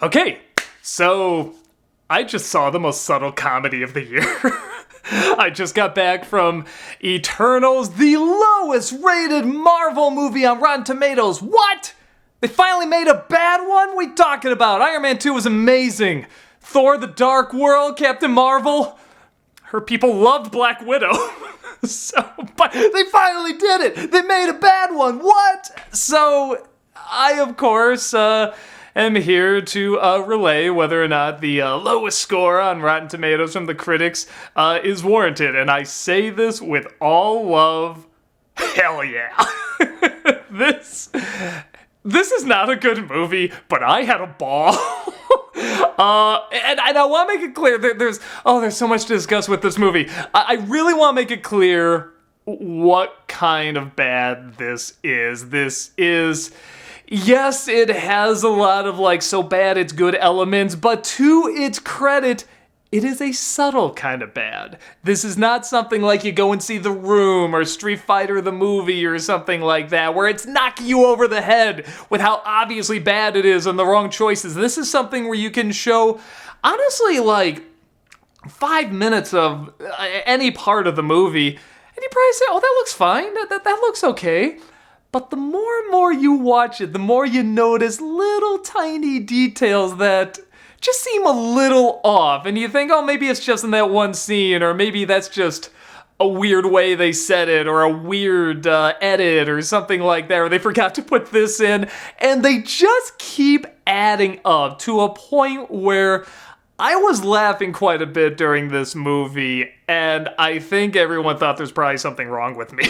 Okay, so I just saw the most subtle comedy of the year. I just got back from Eternals, the lowest rated Marvel movie on Rotten Tomatoes. What? They finally made a bad one? What are you talking about? Iron Man 2 was amazing. Thor, the Dark World, Captain Marvel. Her people loved Black Widow. But they finally did it. They made a bad one. What? So, I, of course, am here to relay whether or not the lowest score on Rotten Tomatoes from the critics is warranted. And I say this with all love. Hell yeah. This is not a good movie, but I had a ball. And I want to make it clear that there's so much to discuss with this movie. I really want to make it clear what kind of bad this is. This is, yes, it has a lot of so bad it's good elements, but to its credit, it is a subtle kind of bad. This is not something like you go and see The Room or Street Fighter the movie or something like that, where it's knocking you over the head with how obviously bad it is and the wrong choices. This is something where you can show, honestly, 5 minutes of any part of the movie, and you probably say, oh, that looks fine, that looks okay. But the more and more you watch it, the more you notice little tiny details that just seem a little off, and you think, oh, maybe it's just in that one scene, or maybe that's just a weird way they said it, or a weird edit, or something like that, or they forgot to put this in, and they just keep adding up to a point where I was laughing quite a bit during this movie, and I think everyone thought there's probably something wrong with me.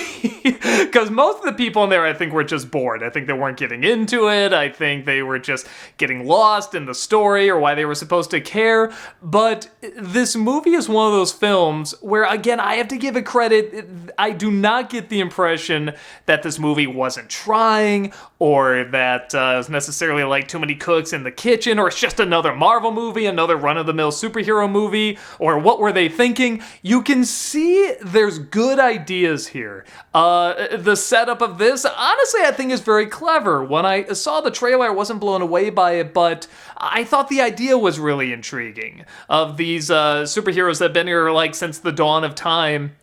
Because most of the people in there, I think, were just bored. I think they weren't getting into it. I think they were just getting lost in the story or why they were supposed to care. But this movie is one of those films where, again, I have to give it credit. I do not get the impression that this movie wasn't trying, or that it was necessarily too many cooks in the kitchen, or it's just another Marvel movie, another run-of-the-mill superhero movie, or what were they thinking? You can see there's good ideas here. The setup of this, honestly, I think is very clever. When I saw the trailer, I wasn't blown away by it, but I thought the idea was really intriguing. Of these superheroes that have been here since the dawn of time,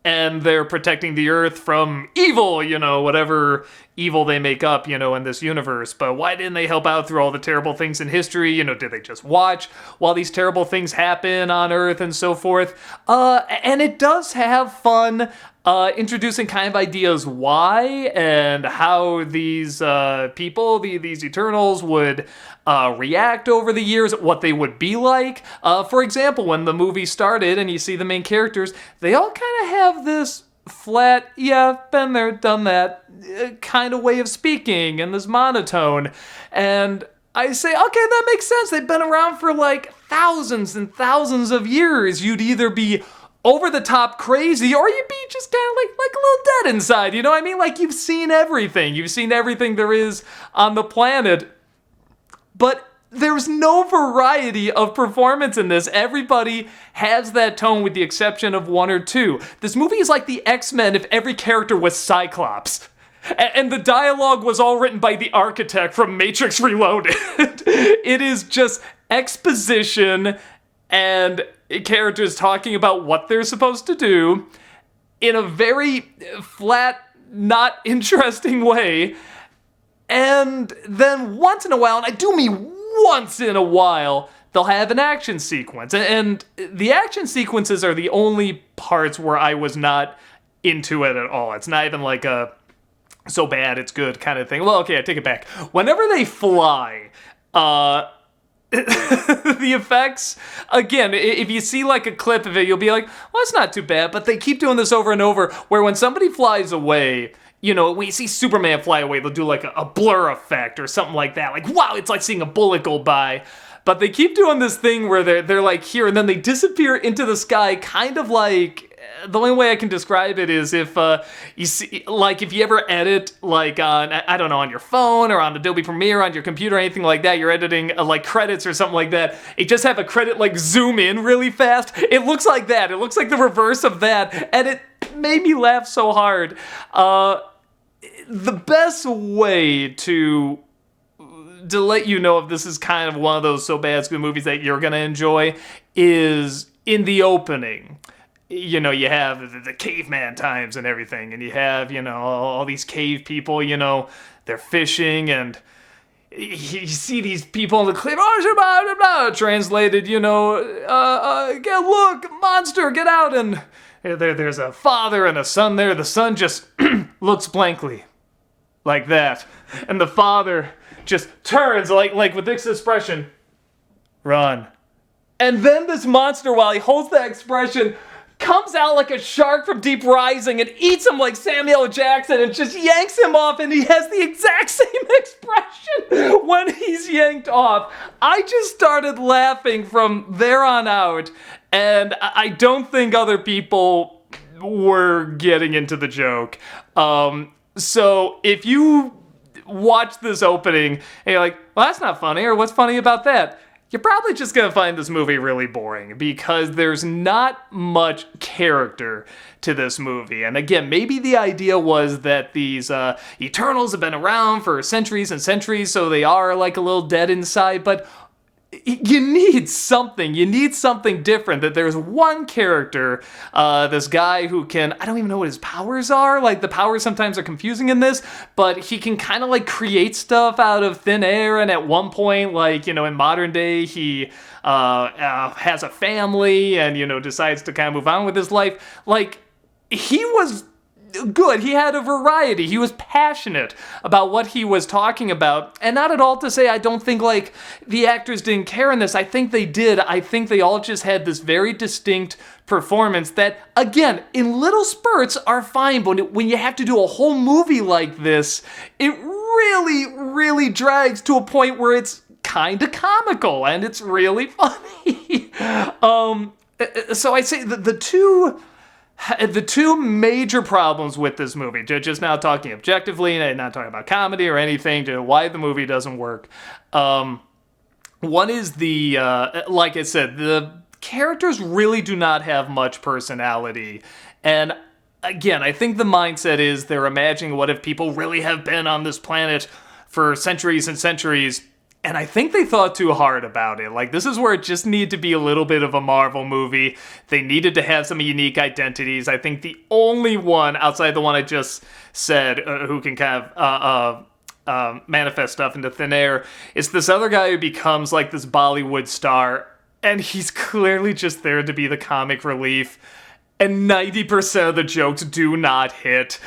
and they're protecting the Earth from evil, whatever evil they make up, in this universe. But why didn't they help out through all the terrible things in history? Did they just watch while these terrible things happen on Earth and so forth? And it does have fun introducing kind of ideas why and how these people, these Eternals, would react over the years, what they would be like. For example, when the movie started and you see the main characters, they all kind of have this flat, yeah, been there, done that, kind of way of speaking, and this monotone. And I say, okay, that makes sense. They've been around for thousands and thousands of years. You'd either be over the top crazy, or you'd be just kind of like a little dead inside, you know what I mean? You've seen everything. You've seen everything there is on the planet. But there's no variety of performance in this. Everybody has that tone with the exception of one or two. This movie is like the X-Men if every character was Cyclops. And the dialogue was all written by the architect from Matrix Reloaded. It is just exposition and characters talking about what they're supposed to do in a very flat, not interesting way. And then once in a while, and I do mean once in a while, they'll have an action sequence. And the action sequences are the only parts where I was not into it at all. It's not even a so bad it's good kind of thing. Well, okay, I take it back. Whenever they fly, the effects, again, if you see a clip of it, you'll be like, well, it's not too bad. But they keep doing this over and over, where when somebody flies away, we see Superman fly away, they'll do a blur effect or something like that. Wow, it's like seeing a bullet go by. But they keep doing this thing where they're here, and then they disappear into the sky, kind of the only way I can describe it is if you see, if you ever edit, on, I don't know, on your phone or on Adobe Premiere, on your computer, or anything like that, you're editing, credits or something like that, you just have a credit, zoom in really fast. It looks like that. It looks like the reverse of that, and it made me laugh so hard. The best way to to let you know if this is kind of one of those so bad it's good movies that you're going to enjoy is in the opening. You know, you have the caveman times and everything, and you have, you know, all these cave people, you know, they're fishing, and you see these people in the cliff, translated, you know, look, monster, get out, and there's a father and a son there. The son just looks blankly, like that, and the father just turns, like with this expression, run. And then this monster, while he holds that expression, comes out like a shark from Deep Rising and eats him like Samuel Jackson and just yanks him off, and he has the exact same expression when he's yanked off. I just started laughing from there on out, and I don't think other people were getting into the joke. So if you watch this opening and you're like, well, that's not funny, or what's funny about that? You're probably just going to find this movie really boring because there's not much character to this movie. And again, maybe the idea was that these Eternals have been around for centuries and centuries, so they are like a little dead inside, but you need something. You need something different. That there's one character, this guy who can, I don't even know what his powers are. Like, the powers sometimes are confusing in this, but he can kind of like create stuff out of thin air. And at one point, like, you know, in modern day, he has a family and, you know, decides to kind of move on with his life. Like, he was good. He had a variety. He was passionate about what he was talking about. And not at all to say I don't think, like, the actors didn't care in this. I think they did. I think they all just had this very distinct performance that, again, in little spurts are fine, but when you have to do a whole movie like this, it really, really drags to a point where it's kind of comical and it's really funny. So I'd say the two major problems with this movie, just now talking objectively, and not talking about comedy or anything, to why the movie doesn't work. One is like I said, the characters really do not have much personality. And again, I think the mindset is they're imagining what if people really have been on this planet for centuries and centuries. And I think they thought too hard about it. Like, this is where it just needed to be a little bit of a Marvel movie. They needed to have some unique identities. I think the only one, outside the one I just said, who can kind of manifest stuff into thin air, is this other guy who becomes like this Bollywood star. And he's clearly just there to be the comic relief. And 90% of the jokes do not hit.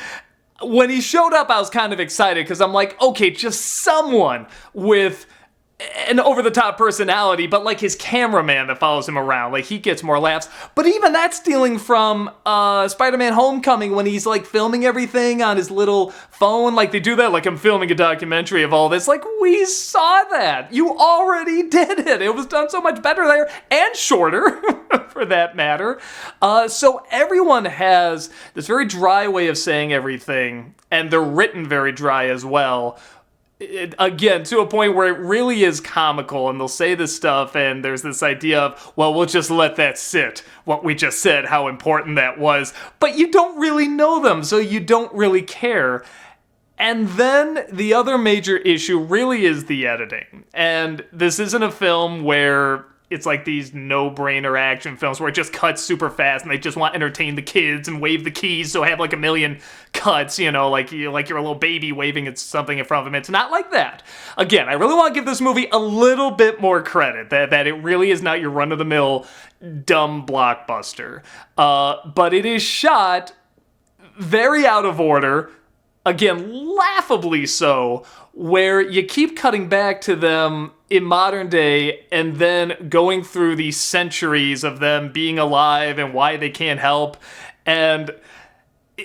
When he showed up, I was kind of excited because I'm like, okay, just someone with an over-the-top personality, but like his cameraman that follows him around, like he gets more laughs. But even that's stealing from Spider-Man Homecoming when he's like filming everything on his little phone. Like, they do that, like, I'm filming a documentary of all this. Like, we saw that. You already did it. It was done so much better there, and shorter for that matter. So everyone has this very dry way of saying everything, and they're written very dry as well. Again, to a point where it really is comical, and they'll say this stuff, and there's this idea of, well, we'll just let that sit, what we just said, how important that was, but you don't really know them, so you don't really care. And then the other major issue really is the editing, and this isn't a film where it's like these no-brainer action films where it just cuts super fast and they just want to entertain the kids and wave the keys, so have like a million cuts, you know, like you're a little baby waving at something in front of him. It's not like that. Again, I really want to give this movie a little bit more credit, that it really is not your run-of-the-mill dumb blockbuster. But it is shot very out of order, again, laughably so, where you keep cutting back to them in modern day and then going through these centuries of them being alive and why they can't help. And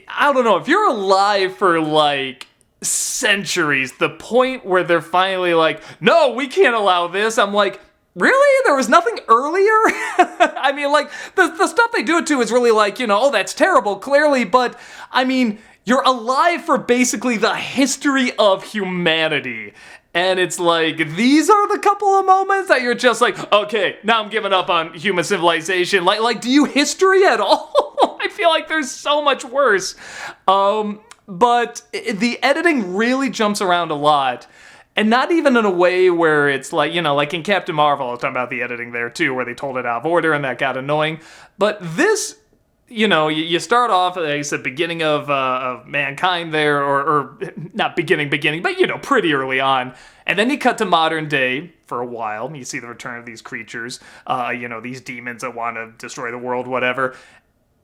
I don't know, if you're alive for like centuries, the point where they're finally like, no, we can't allow this, I'm like, really? There was nothing earlier? I mean, like, the stuff they do it to is really like, you know, oh, that's terrible, clearly, but I mean, you're alive for basically the history of humanity. And it's like, these are the couple of moments that you're just like, okay, now I'm giving up on human civilization. Like, do you history at all? I feel like there's so much worse. But the editing really jumps around a lot. And not even in a way where it's like, like in Captain Marvel, I was talking about the editing there too, where they told it out of order and that got annoying. But this, you start off, like I said, beginning of mankind there, or not beginning, but, pretty early on. And then you cut to modern day for a while. You see the return of these creatures, these demons that want to destroy the world, whatever.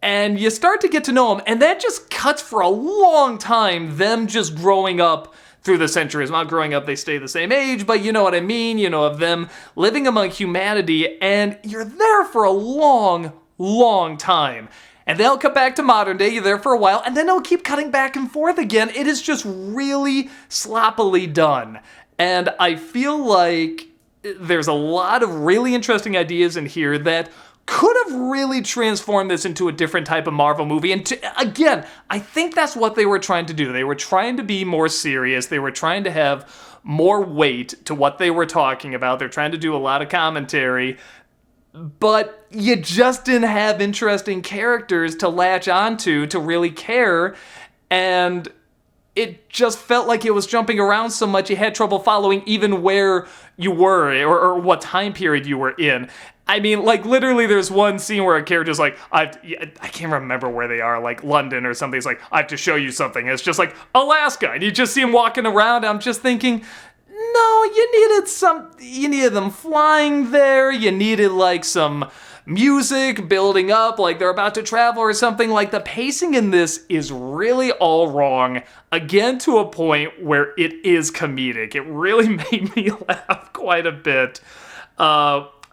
And you start to get to know them, and that just cuts for a long time, them just growing up through the centuries. Not growing up, they stay the same age, but you know what I mean, of them living among humanity, and you're there for a long, long time. And they'll come back to modern day, you're there for a while, and then they'll keep cutting back and forth again. It is just really sloppily done. And I feel like there's a lot of really interesting ideas in here that could have really transformed this into a different type of Marvel movie. And again, I think that's what they were trying to do. They were trying to be more serious. They were trying to have more weight to what they were talking about. They're trying to do a lot of commentary. But you just didn't have interesting characters to latch onto to really care. And it just felt like it was jumping around so much you had trouble following even where you were or what time period you were in. I mean, like, literally there's one scene where a character's like, I can't remember where they are, like London or something. He's like, I have to show you something. And it's just like, Alaska. And you just see him walking around. I'm just thinking, no, you needed them flying there. You needed, like, some music building up, like they're about to travel or something. Like, the pacing in this is really all wrong. Again, to a point where it is comedic. It really made me laugh quite a bit.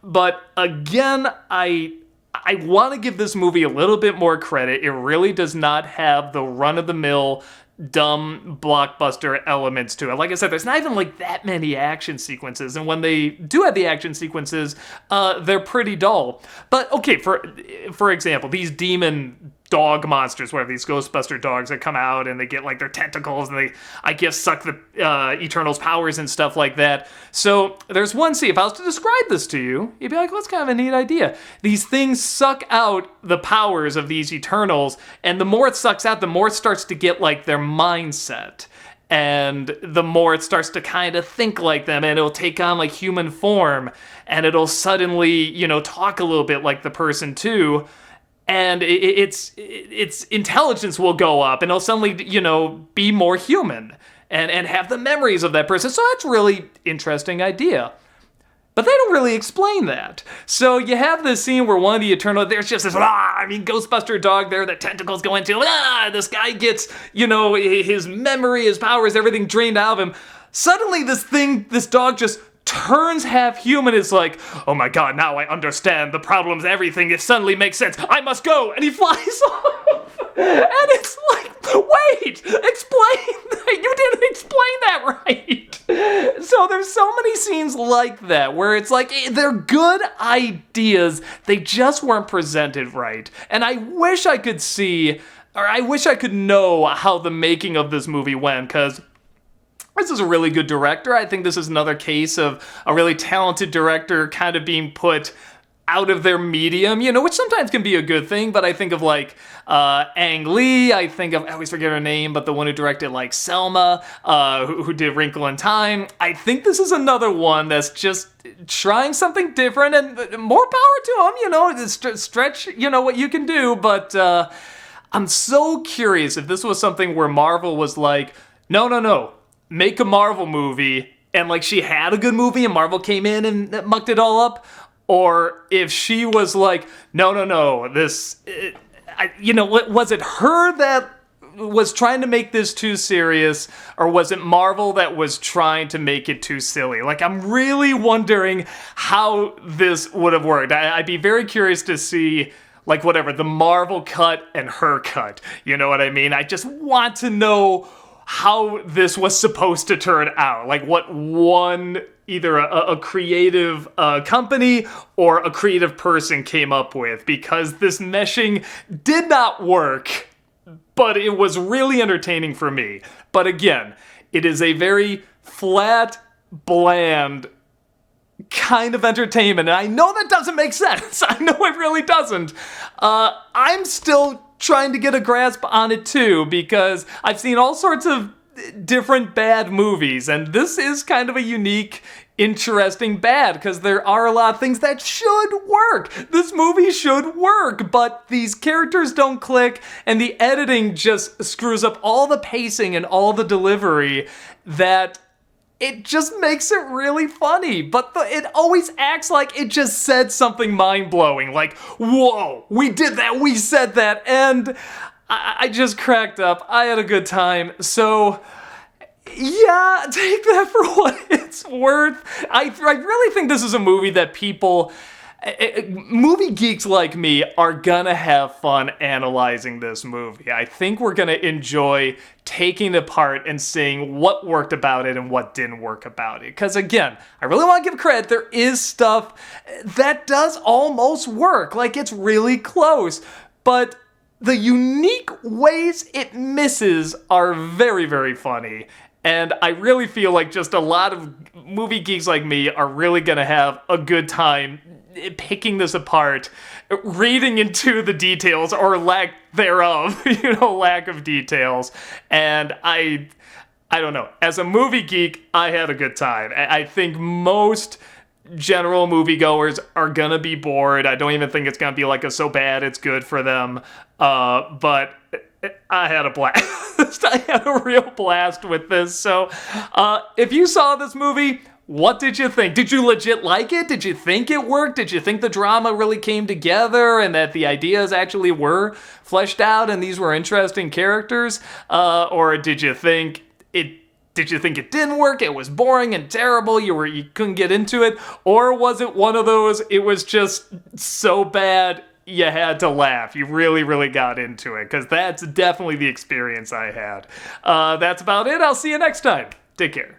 But again, I want to give this movie a little bit more credit. It really does not have the run-of-the-mill, dumb blockbuster elements to it. Like I said, there's not even like that many action sequences, and when they do have the action sequences, they're pretty dull. But okay, for example, these demon dog monsters, whatever, these Ghostbuster dogs that come out and they get like their tentacles and they, I guess, suck the Eternals' powers and stuff like that. So there's one scene, if I was to describe this to you, you'd be like, well, that's kind of a neat idea. These things suck out the powers of these Eternals, and the more it sucks out, the more it starts to get like their mindset. And the more it starts to kind of think like them, and it'll take on like human form, and it'll suddenly, talk a little bit like the person too. And its intelligence will go up, and it'll suddenly, be more human and have the memories of that person. So that's a really interesting idea. But they don't really explain that. So you have this scene where one of the Eternals, there's just this, Ghostbuster dog there that tentacles go into. This guy gets, his memory, his powers, everything drained out of him. Suddenly this dog just turns half human. Is like, oh my god, now I understand the problems, everything, it suddenly makes sense, I must go, and he flies off. And it's like, wait, explain that, you didn't explain that right. So there's so many scenes like that where it's like, they're good ideas, they just weren't presented right. And I wish I could see, or I wish I could know how the making of this movie went, because this is a really good director. I think this is another case of a really talented director kind of being put out of their medium, which sometimes can be a good thing. But I think of like Ang Lee. I think of, I always forget her name, but the one who directed like Selma, who did Wrinkle in Time. I think this is another one that's just trying something different, and more power to him, stretch, what you can do. But I'm so curious if this was something where Marvel was like, no. Make a Marvel movie, and like she had a good movie and Marvel came in and mucked it all up, or if she was like, no, this, was it her that was trying to make this too serious, or was it Marvel that was trying to make it too silly? Like, I'm really wondering how this would have worked. I'd be very curious to see, like, whatever, the Marvel cut and her cut. You know what I mean? I just want to know how this was supposed to turn out. Like, what one, either a creative company or a creative person came up with, because this meshing did not work, but it was really entertaining for me. But again, it is a very flat, bland kind of entertainment, and I know that doesn't make sense. I know it really doesn't. I'm still trying to get a grasp on it too, because I've seen all sorts of different bad movies, and this is kind of a unique, interesting bad, because there are a lot of things that should work. This movie should work, but these characters don't click, and the editing just screws up all the pacing and all the delivery that it just makes it really funny, but it always acts like it just said something mind-blowing, like, whoa, we did that, we said that, and I just cracked up. I had a good time, so yeah, take that for what it's worth. I really think this is a movie that people, movie geeks like me, are gonna have fun analyzing this movie. I think we're gonna enjoy taking it apart and seeing what worked about it and what didn't work about it. Because again, I really want to give credit. There is stuff that does almost work. Like, it's really close. But the unique ways it misses are very, very funny. And I really feel like just a lot of movie geeks like me are really gonna have a good time picking this apart, reading into the details or lack thereof, lack of details. And I don't know. As a movie geek, I had a good time. I think most general moviegoers are gonna be bored. I don't even think it's gonna be like a so bad it's good for them. But I had a blast. I had a real blast with this. So if you saw this movie, what did you think? Did you legit like it? Did you think it worked? Did you think the drama really came together and that the ideas actually were fleshed out and these were interesting characters? Or did you think it didn't work? It was boring and terrible. You couldn't get into it? Or was it one of those, it was just so bad you had to laugh? You really, really got into it, because that's definitely the experience I had. That's about it. I'll see you next time. Take care.